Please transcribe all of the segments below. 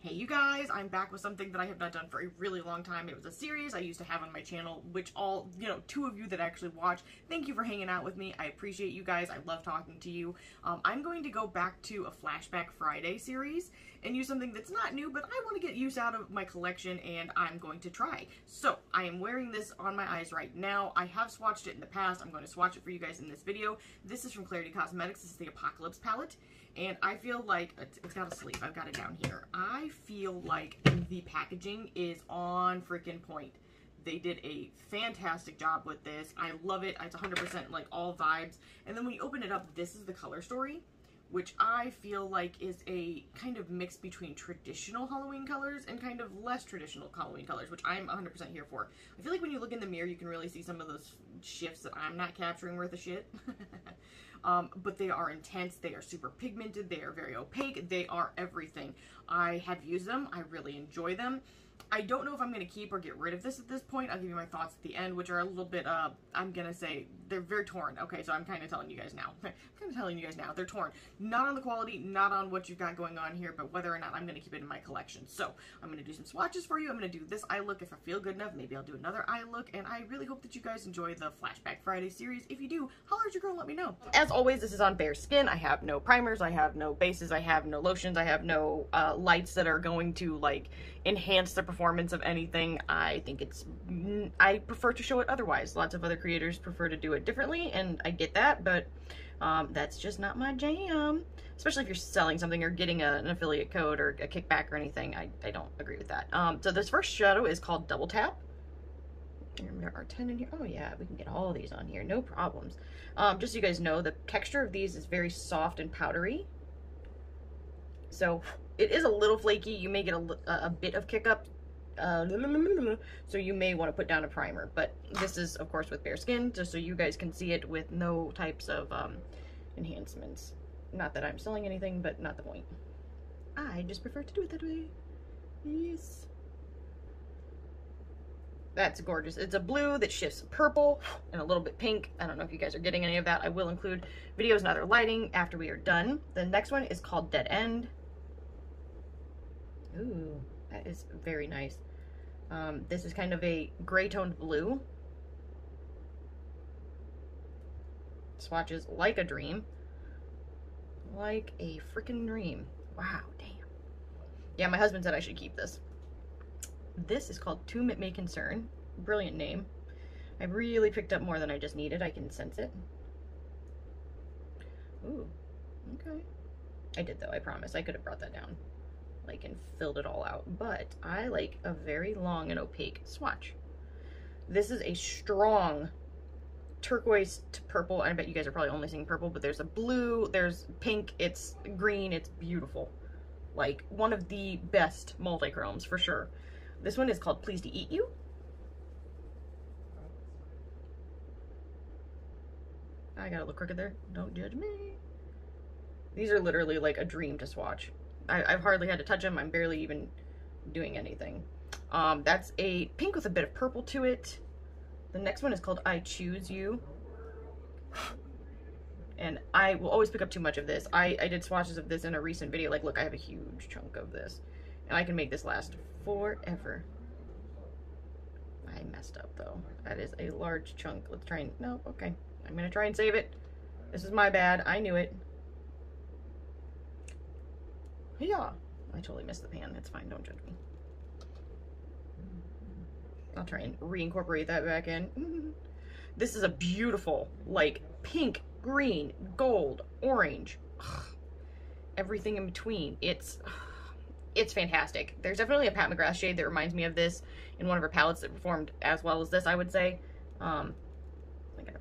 Hey you guys, I'm back with something that I have not done for a really long time. It was a series I used to have on my channel, which all, two of you that actually watch, thank you for hanging out with me. I appreciate you guys. I love talking to you. I'm going to go back to a Flashback Friday series and use something that's not new, but I want to get use out of my collection and I'm going to try. So, I am wearing this on my eyes right now. I have swatched it in the past. I'm going to swatch it for you guys in this video. This is from Klarity Kosmetics. This is the Apocalypse palette. And I feel like, it's got a sleeve, I've got it down here. I feel like the packaging is on freaking point. They did a fantastic job with this. I love it. It's 100% like all vibes. And then when you open it up, this is the color story, which I feel like is a kind of mix between traditional Halloween colors and kind of less traditional Halloween colors, which I'm 100% here for. I feel like when you look in the mirror, you can really see some of those shifts that I'm not capturing worth a shit. But they are intense, they are super pigmented, they are very opaque, they are everything. I have used them, I really enjoy them. I don't know if I'm going to keep or get rid of this at this point. I'll give you my thoughts at the end, which are a little bit, I'm going to say, they're very torn. Okay, so I'm kind of telling you guys now. They're torn. Not on the quality, not on what you've got going on here, but whether or not I'm going to keep it in my collection. So, I'm going to do some swatches for you. I'm going to do this eye look if I feel good enough. Maybe I'll do another eye look, and I really hope that you guys enjoy the Flashback Friday series. If you do, holler at your girl and let me know. As always, this is on bare skin. I have no primers, I have no bases, I have no lotions, I have no lights that are going to, like, enhance the performance of anything. I think I prefer to show it otherwise. Lots of other creators prefer to do it differently, and I get that, but that's just not my jam. Especially if you're selling something or getting an affiliate code or a kickback or anything. I don't agree with that. So this first shadow is called Double Tap. And there are 10 in here. Oh yeah, we can get all of these on here, no problems. Just so you guys know, the texture of these is very soft and powdery. So it is a little flaky. You may get a bit of kick up. So you may want to put down a primer, but this is of course with bare skin, just so you guys can see it with no types of enhancements. Not that I'm selling anything, but not the point. I just prefer to do it that way. Yes. That's gorgeous. It's a blue that shifts purple and a little bit pink. I don't know if you guys are getting any of that. I will include videos and other lighting after we are done. The next one is called Dead End. Ooh, that is very nice. This is kind of a gray toned blue. Swatches like a dream. Like a freaking dream. Wow, damn. Yeah, my husband said I should keep this. This is called To May Concern. Brilliant name. I really picked up more than I just needed. I can sense it. Ooh, okay. I did though, I promise. I could have brought that down, like, and filled it all out. But I like a very long and opaque swatch. This is a strong turquoise to purple. I bet you guys are probably only seeing purple, but there's a blue, there's pink, it's green, it's beautiful. Like, one of the best multi-chromes for sure. This one is called Pleased to Eat You. I got a little crooked there. Don't judge me. These are literally like a dream to swatch. I've hardly had to touch them. I'm barely even doing anything. That's a pink with a bit of purple to it. The next one is called I Choose You. And I will always pick up too much of this. I did swatches of this in a recent video. Like, look, I have a huge chunk of this. And I can make this last forever. I messed up, though. That is a large chunk. Let's try and... No, okay. I'm going to try and save it. This is my bad. I knew it. Yeah. I totally missed the pan. It's fine. Don't judge me. I'll try and reincorporate that back in. This is a beautiful, like, pink, green, gold, orange. Ugh. Everything in between. It's fantastic. There's definitely a Pat McGrath shade that reminds me of this in one of her palettes that performed as well as this, I would say. I'm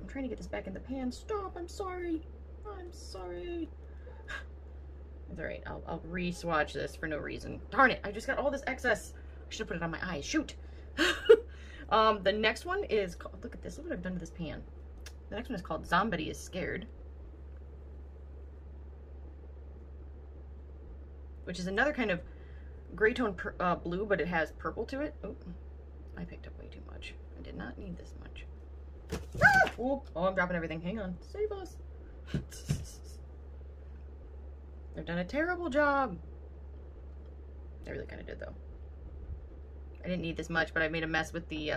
trying to get this back in the pan. Stop, I'm sorry. I'm sorry. It's alright, I'll re-swatch this for no reason. Darn it, I just got all this excess. I should have put it on my eyes, shoot. The next one is called, look at this, look what I've done to this pan. The next one is called Somebody is Scared. Which is another kind of gray tone blue, but it has purple to it. Oh, I picked up way too much. I did not need this much. Ah! Oh, I'm dropping everything. Hang on. Save us. They've done a terrible job. I really kind of did, though. I didn't need this much, but I made a mess with the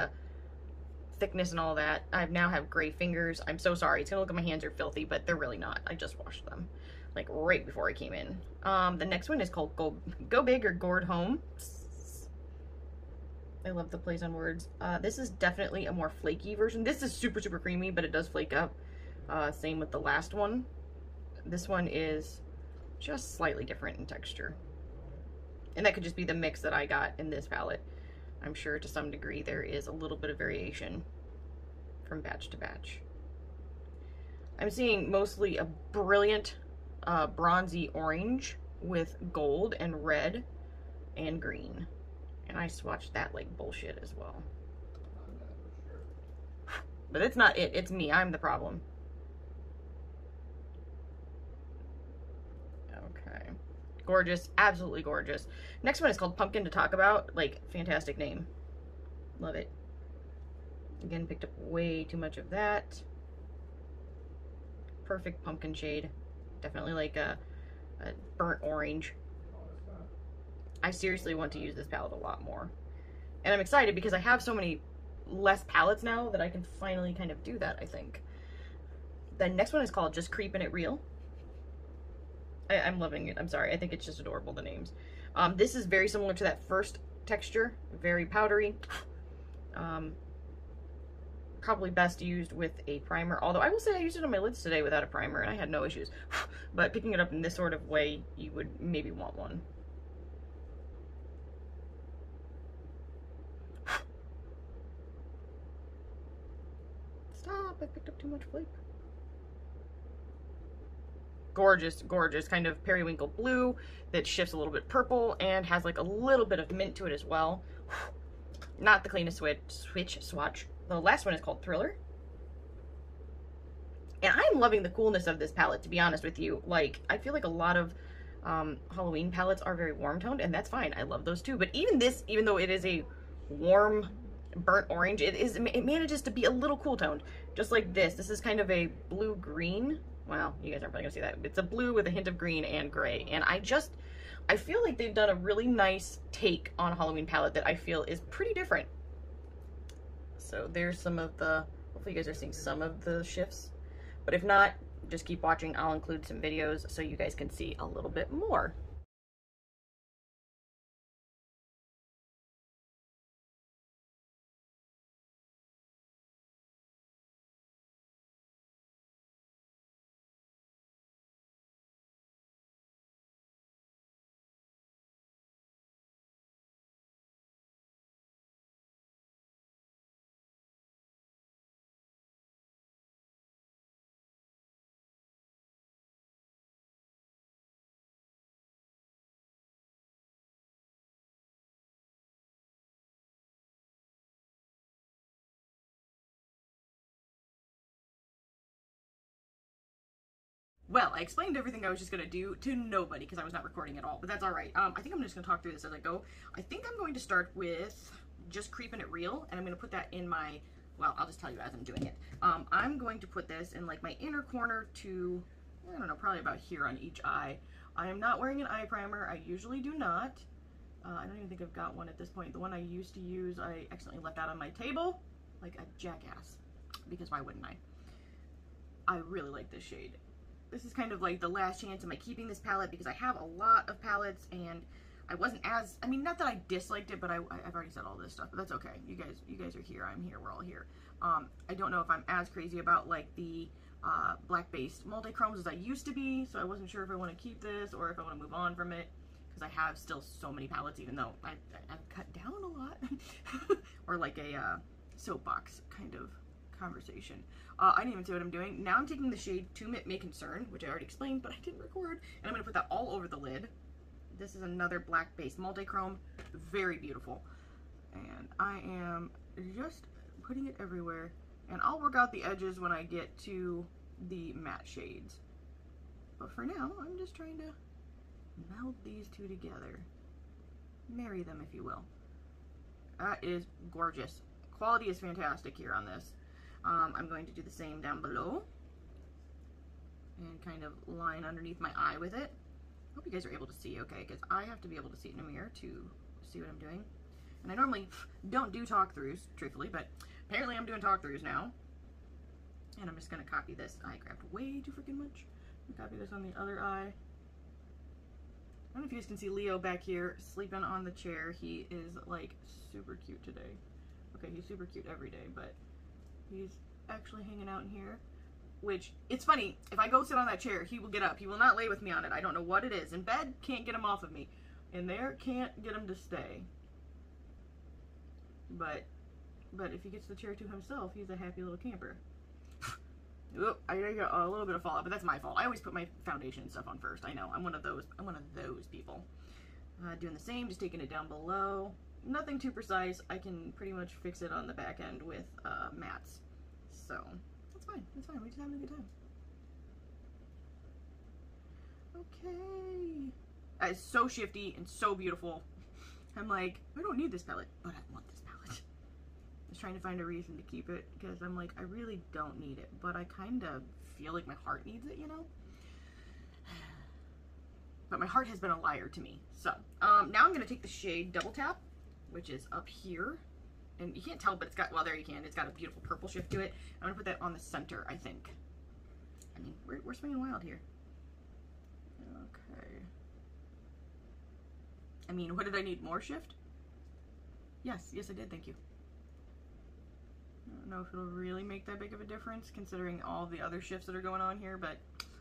thickness and all that. I now have gray fingers. I'm so sorry. It's gonna look like my hands are filthy, but they're really not. I just washed them, like, right before I came in. The next one is called Go Big or Gourd Home. I love the plays on words. This is definitely a more flaky version. This is super, super creamy, but it does flake up. Same with the last one. This one is just slightly different in texture. And that could just be the mix that I got in this palette. I'm sure to some degree there is a little bit of variation from batch to batch. I'm seeing mostly a brilliant bronzy orange with gold and red and green. And I swatched that like bullshit as well. But it's not it, it's me. I'm the problem. Okay. Gorgeous, absolutely gorgeous. Next one is called Pumpkin to Talk About. Like, fantastic name. Love it. Again, picked up way too much of that. Perfect pumpkin shade. Definitely like a burnt orange. I seriously want to use this palette a lot more. And I'm excited because I have so many less palettes now that I can finally kind of do that, I think. The next one is called Just Creepin' It Real. I'm loving it. I'm sorry. I think it's just adorable, the names. This is very similar to that first texture. Very powdery. Probably best used with a primer. Although I will say I used it on my lids today without a primer and I had no issues. But picking it up in this sort of way, you would maybe want one. Stop, I picked up too much flake. Gorgeous, gorgeous, kind of periwinkle blue that shifts a little bit purple and has like a little bit of mint to it as well. Not the cleanest swatch. The last one is called Thriller. And I'm loving the coolness of this palette, to be honest with you. Like, I feel like a lot of Halloween palettes are very warm toned, and that's fine. I love those too. But even this, even though it is a warm burnt orange, it manages to be a little cool toned. Just like this. This is kind of a blue-green. Well, you guys aren't probably gonna see that. It's a blue with a hint of green and gray. And I feel like they've done a really nice take on a Halloween palette that I feel is pretty different. So there's some of the, hopefully you guys are seeing some of the shifts. But if not, just keep watching. I'll include some videos so you guys can see a little bit more. Well, I explained everything I was just going to do to nobody because I was not recording at all, but that's all right. I think I'm just going to talk through this as I go. I think I'm going to start with Just Creepin' It Real, and I'm going to put that in my, well, I'll just tell you as I'm doing it. I'm going to put this in like my inner corner to, I don't know, probably about here on each eye. I am not wearing an eye primer. I usually do not. I don't even think I've got one at this point. The one I used to use, I accidentally left out on my table, like a jackass, because why wouldn't I? I really like this shade. This is kind of like the last chance. Am I keeping this palette? Because I have a lot of palettes and I wasn't as, I mean, not that I disliked it, but I've already said all this stuff, but that's okay. You guys are here. I'm here. We're all here. I don't know if I'm as crazy about like the black-based multi-chromes as I used to be, so I wasn't sure if I want to keep this or if I want to move on from it because I have still so many palettes, even though I've cut down a lot. Or like a soapbox kind of conversation. I didn't even say what I'm doing. Now I'm taking the shade To May Concern, which I already explained, but I didn't record, and I'm going to put that all over the lid. This is another black-based multi-chrome. Very beautiful. And I am just putting it everywhere. And I'll work out the edges when I get to the matte shades. But for now, I'm just trying to meld these two together. Marry them, if you will. That is gorgeous. Quality is fantastic here on this. I'm going to do the same down below and kind of line underneath my eye with it. hope you guys are able to see okay, because I have to be able to see it in a mirror to see what I'm doing. And I normally don't do talk throughs, truthfully, but apparently I'm doing talk throughs now. And I'm just gonna copy this. I grabbed way too freaking much. Copy this on the other eye. I don't know if you guys can see Leo back here sleeping on the chair. He is like super cute today. Okay, he's super cute every day, but he's actually hanging out in here. Which, it's funny, if I go sit on that chair, he will get up. He will not lay with me on it. I don't know what it is. In bed, can't get him off of me. In there, can't get him to stay. But if he gets the chair to himself, he's a happy little camper. Oop, I got a little bit of fallout, but that's my fault. I always put my foundation and stuff on first. I know, I'm one of those people. Doing the same, just taking it down below. Nothing too precise. I can pretty much fix it on the back end with mats. So, that's fine. That's fine. We're just having a good time. Okay. That is so shifty and so beautiful. I'm like, I don't need this palette, but I want this palette. Just trying to find a reason to keep it, because I'm like, I really don't need it, but I kind of feel like my heart needs it, you know? But my heart has been a liar to me. So, now I'm going to take the shade Double Tap, which is up here. And you can't tell, but it's got, well, there you can. It's got a beautiful purple shift to it. I'm going to put that on the center, I think. I mean, we're swinging wild here. Okay. I mean, what did I need? More shift? Yes, I did. Thank you. I don't know if it'll really make that big of a difference considering all the other shifts that are going on here, but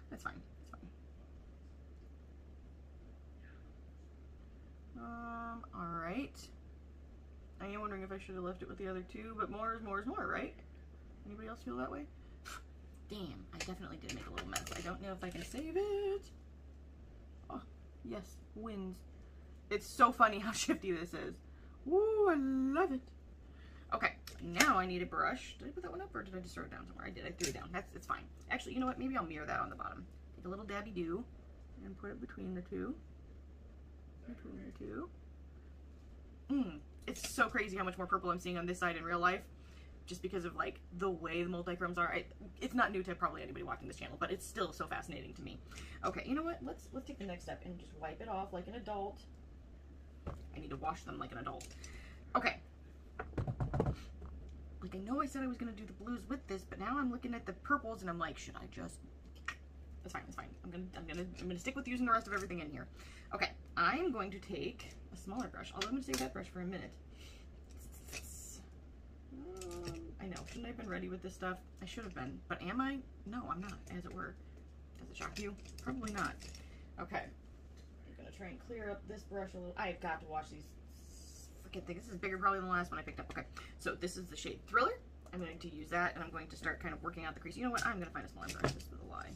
that's fine. It's fine. Alright. I am wondering if I should have left it with the other two, but more is more is more, right? Anybody else feel that way? Damn, I definitely did make a little mess. I don't know if I can save it. Oh, yes, wins. It's so funny how shifty this is. Woo, I love it. Okay, now I need a brush. Did I put that one up or did I just throw it down somewhere? I did, I threw it down. It's fine. Actually, you know what? Maybe I'll mirror that on the bottom. Take a little dabby do and put it between the two. It's so crazy how much more purple I'm seeing on this side in real life. Just because of like the way the multi-chromes are. It's not new to probably anybody watching this channel, but it's still so fascinating to me. Okay, you know what? Let's take the next step and just wipe it off like an adult. I need to wash them like an adult. Okay. Like, I know I said I was going to do the blues with this, but now I'm looking at the purples and I'm like, should I just... That's fine, that's fine. I'm gonna stick with using the rest of everything in here. Okay, I'm going to take a smaller brush, although I'm going to save that brush for a minute. I know, shouldn't I have been ready with this stuff? I should have been, but am I? No, I'm not, as it were. Does it shock you? Probably not. Okay, I'm going to try and clear up this brush a little. I've got to wash these freaking things. This is bigger probably than the last one I picked up. Okay, so this is the shade Thriller. I'm going to use that, and I'm going to start kind of working out the crease. You know what? I'm going to find a smaller brush. This is a lie.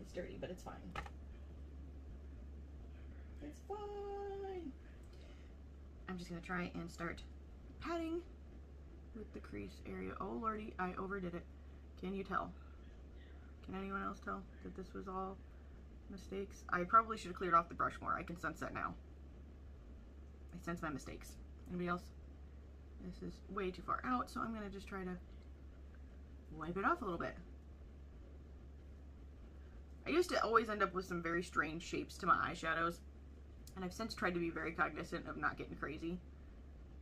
It's dirty, but it's fine. It's fine. I'm just going to try and start patting with the crease area. Oh lordy, I overdid it. Can you tell? Can anyone else tell that this was all mistakes? I probably should have cleared off the brush more. I can sense that now. I sense my mistakes. Anybody else? This is way too far out, so I'm going to just try to wipe it off a little bit. I used to always end up with some very strange shapes to my eyeshadows, and I've since tried to be very cognizant of not getting crazy.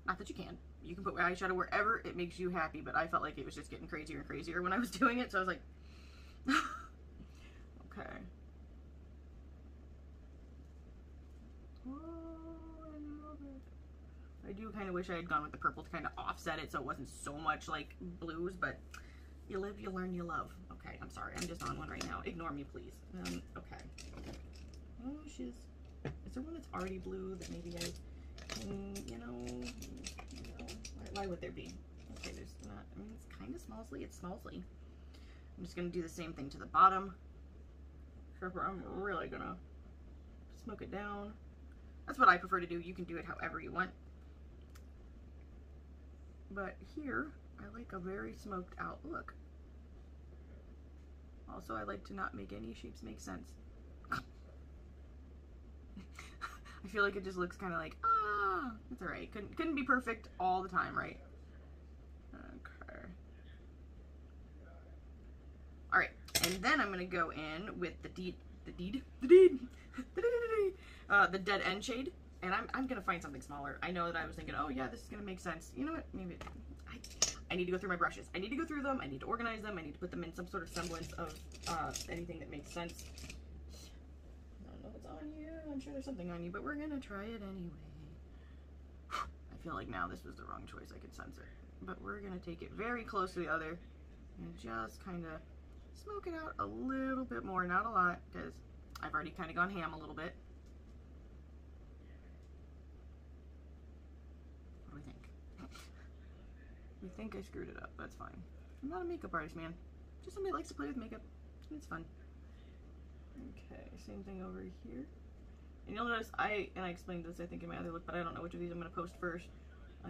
Not that you can. You can put eyeshadow wherever it makes you happy, but I felt like it was just getting crazier and crazier when I was doing it, so I was like, okay. Oh, I love it. I do kind of wish I had gone with the purple to kind of offset it so it wasn't so much like blues, but you live, you learn, you love. Okay, I'm sorry. I'm just on one right now. Ignore me, please. Okay. Oh, is there one that's already blue that maybe I can, you know, why would there be? Okay, there's not, I mean, it's kind of smallsly. It's smallsly. I'm just going to do the same thing to the bottom. Except for I'm really going to smoke it down. That's what I prefer to do. You can do it however you want. But here, I like a very smoked out look. Also, I like to not make any shapes make sense. I feel like it just looks kind of like, it's alright. Couldn't be perfect all the time, right? Okay. Alright, and then I'm going to go in with the the Dead End shade. And I'm gonna find something smaller. I know that I was thinking, oh yeah, this is gonna make sense. You know what? Maybe I need to go through my brushes. I need to go through them. I need to organize them. I need to put them in some sort of semblance of anything that makes sense. I don't know if it's on you. I'm sure there's something on you, but we're gonna try it anyway. I feel like now this was the wrong choice. I could sense it. But we're gonna take it very close to the other and just kind of smoke it out a little bit more. Not a lot, because I've already kind of gone ham a little bit. We think I screwed it up. That's fine. I'm not a makeup artist, man. Just somebody that likes to play with makeup. It's fun. Okay, same thing over here. And you'll notice I explained this, I think, in my other look, but I don't know which of these I'm going to post first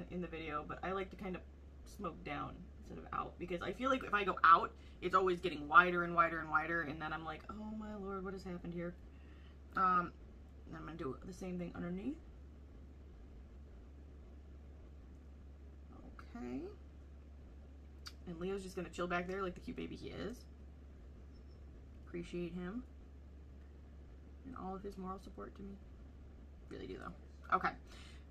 in the video. But I like to kind of smoke down instead of out, because I feel like if I go out, it's always getting wider and wider and wider, and then I'm like, oh my lord, what has happened here? And I'm going to do the same thing underneath. Okay. And Leo's just gonna chill back there like the cute baby he is. Appreciate him and all of his moral support to me. Really do though. Okay.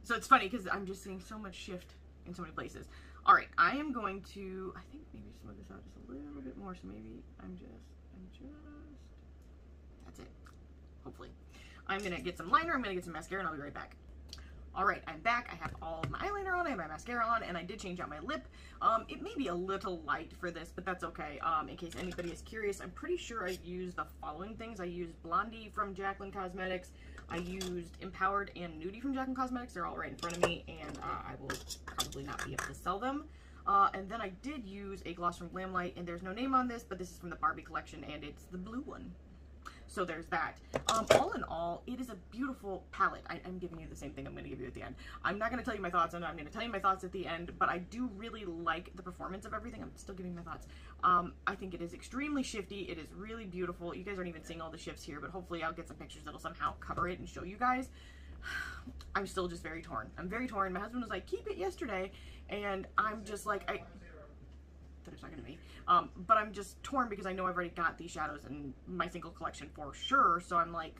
So it's funny because I'm just seeing so much shift in so many places. Alright, I am going to, I think maybe smoke this out just a little bit more, so maybe that's it. Hopefully. I'm gonna get some liner, I'm gonna get some mascara, and I'll be right back. Alright, I'm back. I have all of my eyeliner on, I have my mascara on, and I did change out my lip. It may be a little light for this, but that's okay. In case anybody is curious, I'm pretty sure I used the following things. I used Blondie from Jaclyn Cosmetics. I used Empowered and Nudie from Jaclyn Cosmetics. They're all right in front of me, and I will probably not be able to sell them. And then I did use a gloss from Glamlight, and there's no name on this, but this is from the Barbie collection, and it's the blue one. So there's that. All in all, it is a beautiful palette. I'm giving you the same thing I'm going to give you at the end. I'm not going to tell you my thoughts on it. I'm going to tell you my thoughts at the end, but I do really like the performance of everything. I'm still giving my thoughts. I think it is extremely shifty. It is really beautiful. You guys aren't even seeing all the shifts here, but hopefully I'll get some pictures that'll somehow cover it and show you guys. I'm still just very torn. I'm very torn. My husband was like, keep it yesterday, and I'm just like, that it's not gonna be. But I'm just torn because I know I've already got these shadows in my single collection for sure. So I'm like,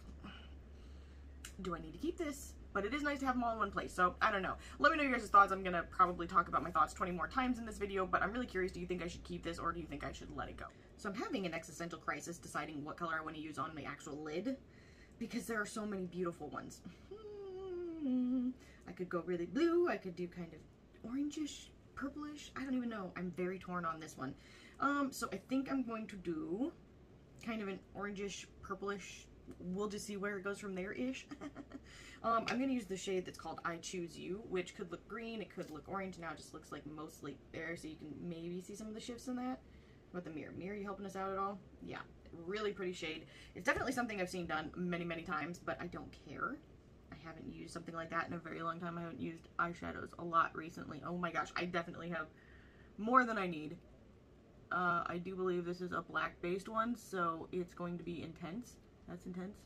do I need to keep this? But it is nice to have them all in one place. So I don't know. Let me know your guys' thoughts. I'm gonna probably talk about my thoughts 20 more times in this video, but I'm really curious. Do you think I should keep this, or do you think I should let it go? So I'm having an existential crisis deciding what color I want to use on my actual lid, because there are so many beautiful ones. I could go really blue. I could do kind of orangish, purplish. I don't even know. I'm very torn on this one. So I think I'm going to do kind of an orangish, purplish. We'll just see where it goes from there-ish. I'm going to use the shade that's called I Choose You, which could look green, it could look orange. Now it just looks like mostly there, so you can maybe see some of the shifts in that. What about the mirror? Mirror, you helping us out at all? Yeah, really pretty shade. It's definitely something I've seen done many, many times, but I don't care. I haven't used something like that in a very long time. I haven't used eyeshadows a lot recently. Oh my gosh, I definitely have more than I need. I do believe this is a black-based one, so it's going to be intense. That's intense.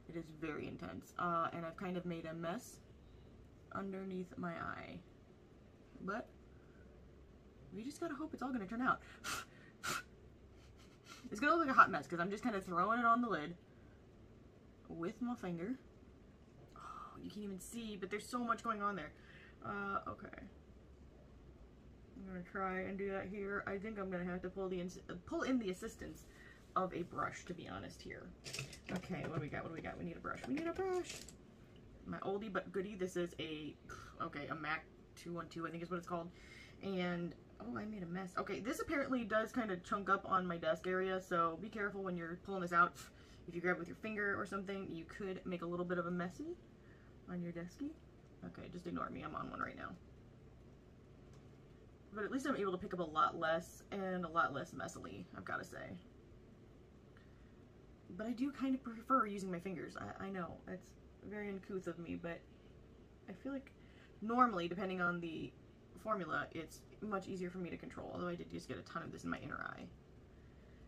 It is very intense. And I've kind of made a mess underneath my eye. But we just gotta hope it's all gonna turn out. It's gonna look like a hot mess because I'm just kind of throwing it on the lid with my finger. Oh, you can't even see, but there's so much going on there. Okay. I'm gonna try and do that here. I think I'm gonna have to pull in the assistance of a brush, to be honest here. Okay, what do we got? What do we got? We need a brush. We need a brush. My oldie but goodie. This is a MAC 212, I think is what it's called. And oh, I made a mess. Okay, this apparently does kind of chunk up on my desk area, so be careful when you're pulling this out. If you grab it with your finger or something, you could make a little bit of a messy on your desky. Okay, just ignore me. I'm on one right now. But at least I'm able to pick up a lot less and a lot less messily, I've got to say. But I do kind of prefer using my fingers. I know, it's very uncouth of me, but I feel like normally, depending on the formula, it's much easier for me to control, although I did just get a ton of this in my inner eye.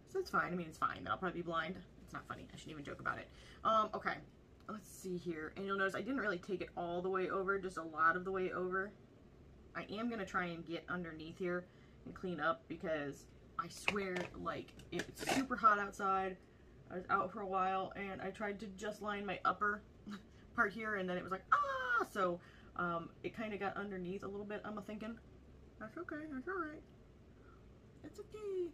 So that's fine. I mean, it's fine. I'll probably be blind. It's not funny. I shouldn't even joke about it. Okay, let's see here. And you'll notice I didn't really take it all the way over, just a lot of the way over. I am going to try and get underneath here and clean up because I swear, like, it's super hot outside. I was out for a while and I tried to just line my upper part here and then it was like, ah! So it kind of got underneath a little bit, I'm thinking. That's okay, that's alright. It's okay.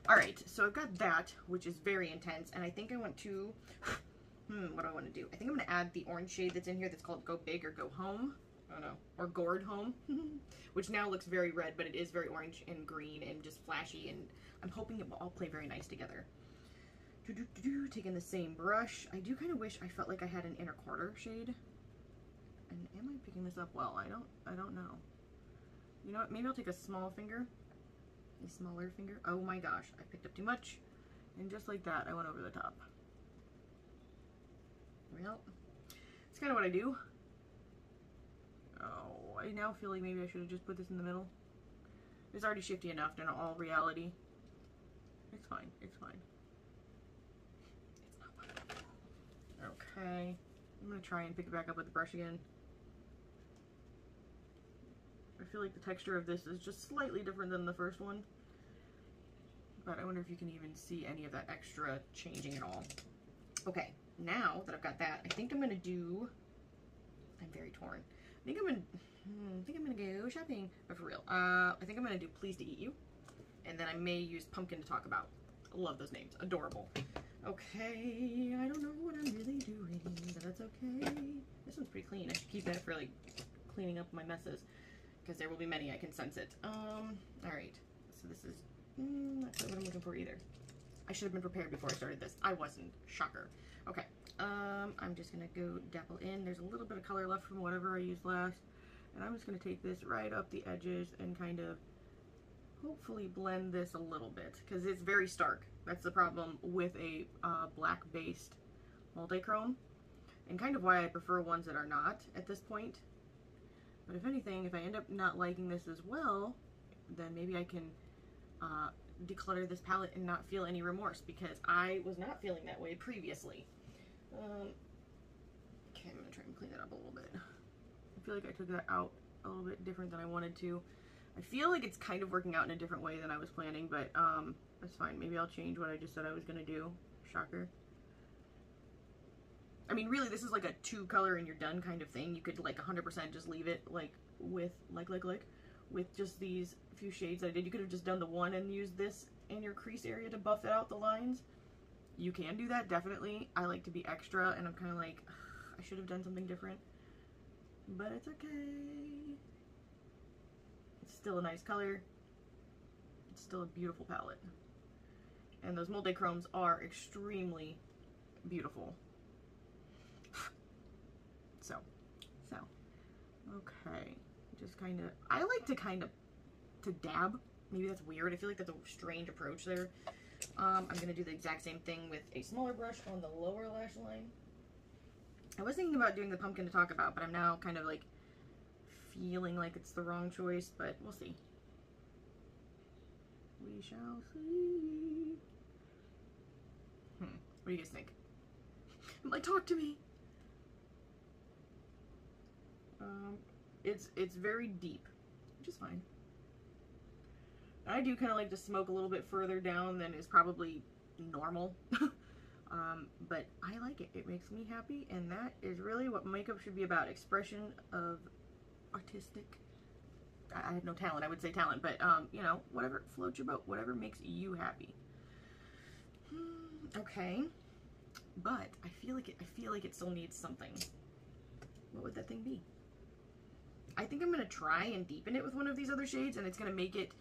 Alright, so I've got that, which is very intense, and I think I want to, what do I want to do? I think I'm going to add the orange shade that's in here that's called Go Big or Go Home. I don't know. Or Gourd Home. Which now looks very red, but it is very orange and green and just flashy, and I'm hoping it will all play very nice together. Taking the same brush. I do kind of wish I felt like I had an inner quarter shade. And am I picking this up well? I don't know. You know what? Maybe I'll take a small finger. A smaller finger. Oh my gosh, I picked up too much. And just like that, I went over the top. Well, it's kind of what I do. Oh, I now feel like maybe I should have just put this in the middle. It's already shifty enough in all reality. It's fine, it's fine. It's not fine. Okay, I'm gonna try and pick it back up with the brush again. I feel like the texture of this is just slightly different than the first one. But I wonder if you can even see any of that extra changing at all. Okay, now that I've got that, I think I'm gonna do, I'm very torn. I think I'm gonna go shopping, but for real. I think I'm gonna do Pleased to Eat You. And then I may use Pumpkin to Talk About. I love those names, adorable. Okay, I don't know what I'm really doing, but that's okay. This one's pretty clean. I should keep that for like cleaning up my messes, because there will be many, I can sense it. Alright, so this is not quite what I'm looking for either. I should have been prepared before I started this. I wasn't. Shocker. Okay, I'm just gonna go dapple in. There's a little bit of color left from whatever I used last, and I'm just gonna take this right up the edges and kind of hopefully blend this a little bit, because it's very stark. That's the problem with a black-based multi-chrome, and kind of why I prefer ones that are not at this point. But if anything, if I end up not liking this as well, then maybe I can declutter this palette and not feel any remorse, because I was not feeling that way previously. Okay, I'm going to try and clean that up a little bit. I feel like I took that out a little bit different than I wanted to. I feel like it's kind of working out in a different way than I was planning, but that's fine. Maybe I'll change what I just said I was going to do. Shocker. I mean, really, this is like a 2-color and you're done kind of thing. You could like 100% just leave it like with with just these few shades that I did. You could have just done the one and used this in your crease area to buff out the lines. You can do that, definitely. I like to be extra, and I'm kind of like, I should have done something different, but it's okay. It's still a nice color. It's still a beautiful palette, and those multi-chromes are extremely beautiful. So, okay, just kind of, I like to kind of, dab. Maybe that's weird. I feel like that's a strange approach there. I'm going to do the exact same thing with a smaller brush on the lower lash line. I was thinking about doing the Pumpkin to Talk About, but I'm now kind of like feeling like it's the wrong choice, but we'll see. We shall see. What do you guys think? I'm like, talk to me. It's very deep, which is fine. I do kind of like to smoke a little bit further down than is probably normal. But I like it. It makes me happy, and that is really what makeup should be about. Expression of artistic. I have no talent. I would say talent, but you know, whatever floats your boat, whatever makes you happy. Okay, but I feel like it still needs something. What would that thing be? I think I'm gonna try and deepen it with one of these other shades, and it's gonna make it.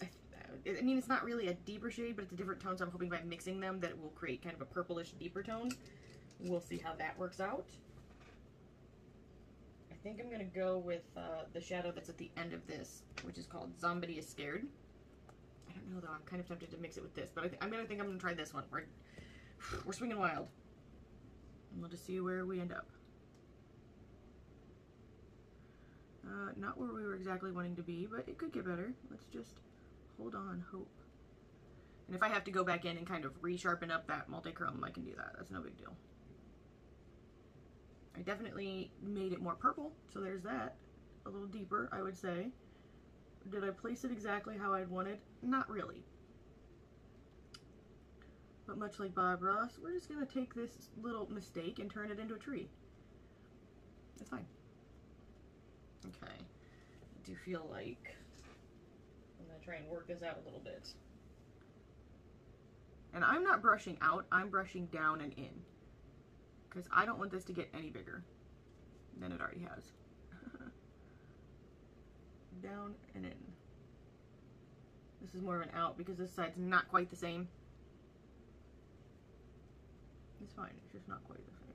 I mean, it's not really a deeper shade, but it's a different tone, so I'm hoping by mixing them that it will create kind of a purplish, deeper tone. We'll see how that works out. I think I'm going to go with the shadow that's at the end of this, which is called Somebody is Scared. I don't know, though. I'm kind of tempted to mix it with this, but I'm going to try this one. We're swinging wild. And we'll just see where we end up. Not where we were exactly wanting to be, but it could get better. Let's just hold on, hope. And if I have to go back in and kind of re-sharpen up that multi-chrome, I can do that. That's no big deal. I definitely made it more purple, so there's that. A little deeper, I would say. Did I place it exactly how I'd wanted? Not really. But much like Bob Ross, we're just going to take this little mistake and turn it into a tree. It's fine. Okay. I do feel like I'm going to try and work this out a little bit. And I'm not brushing out, I'm brushing down and in. Because I don't want this to get any bigger than it already has. Down and in. This is more of an out because this side's not quite the same. It's fine, it's just not quite the same.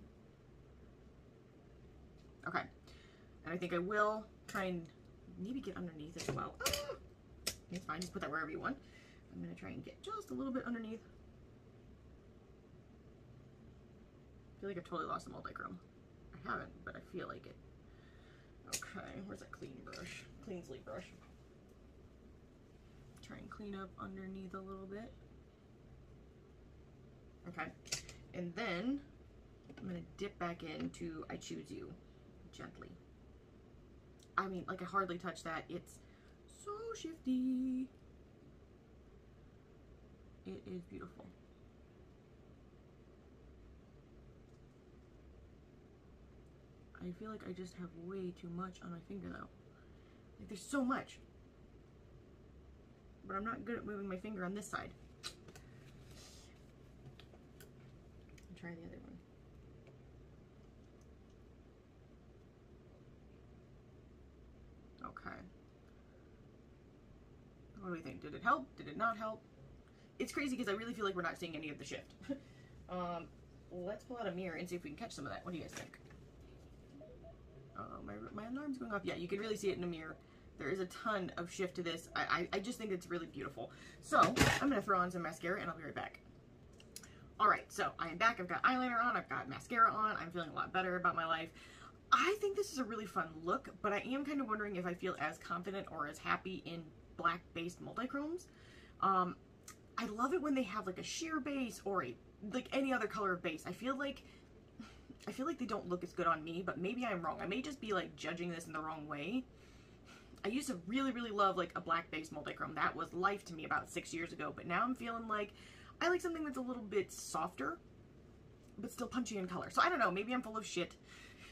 Okay. And I think I will try and maybe get underneath as well. Ah! It's fine, just put that wherever you want. I'm going to try and get just a little bit underneath. I feel like I've totally lost the multi-chrome. I haven't, but I feel like it. Okay, where's that clean brush? Clean sleeve brush. Try and clean up underneath a little bit. Okay, and then I'm gonna dip back into I Choose You gently. I mean, like I hardly touch that. It's so shifty. It is beautiful. I feel like I just have way too much on my finger though. Like there's so much. But I'm not good at moving my finger on this side. I'll try the other one. Okay. What do we think? Did it help? Did it not help? It's crazy because I really feel like we're not seeing any of the shift. Let's pull out a mirror and see if we can catch some of that. What do you guys think? My alarm's going off. Yeah, you can really see it in a mirror. There is a ton of shift to this. I just think it's really beautiful. So, I'm going to throw on some mascara and I'll be right back. Alright, so I am back. I've got eyeliner on. I've got mascara on. I'm feeling a lot better about my life. I think this is a really fun look, but I am kind of wondering if I feel as confident or as happy in black-based multi-chromes. I love it when they have like a sheer base or like any other color of base. I feel like they don't look as good on me, but maybe I'm wrong. I may just be like judging this in the wrong way. I used to really, really love like a black-based multi-chrome. That was life to me about 6 years ago, but now I'm feeling like I like something that's a little bit softer, but still punchy in color. So I don't know, maybe I'm full of shit.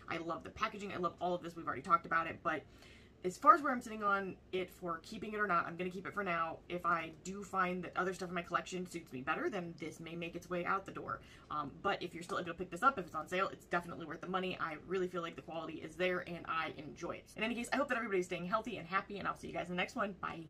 I love the packaging. I love all of this. We've already talked about it, but as far as where I'm sitting on it for keeping it or not, I'm going to keep it for now. If I do find that other stuff in my collection suits me better, then this may make its way out the door. But if you're still able to pick this up, if it's on sale, it's definitely worth the money. I really feel like the quality is there and I enjoy it. In any case, I hope that everybody's staying healthy and happy, and I'll see you guys in the next one. Bye.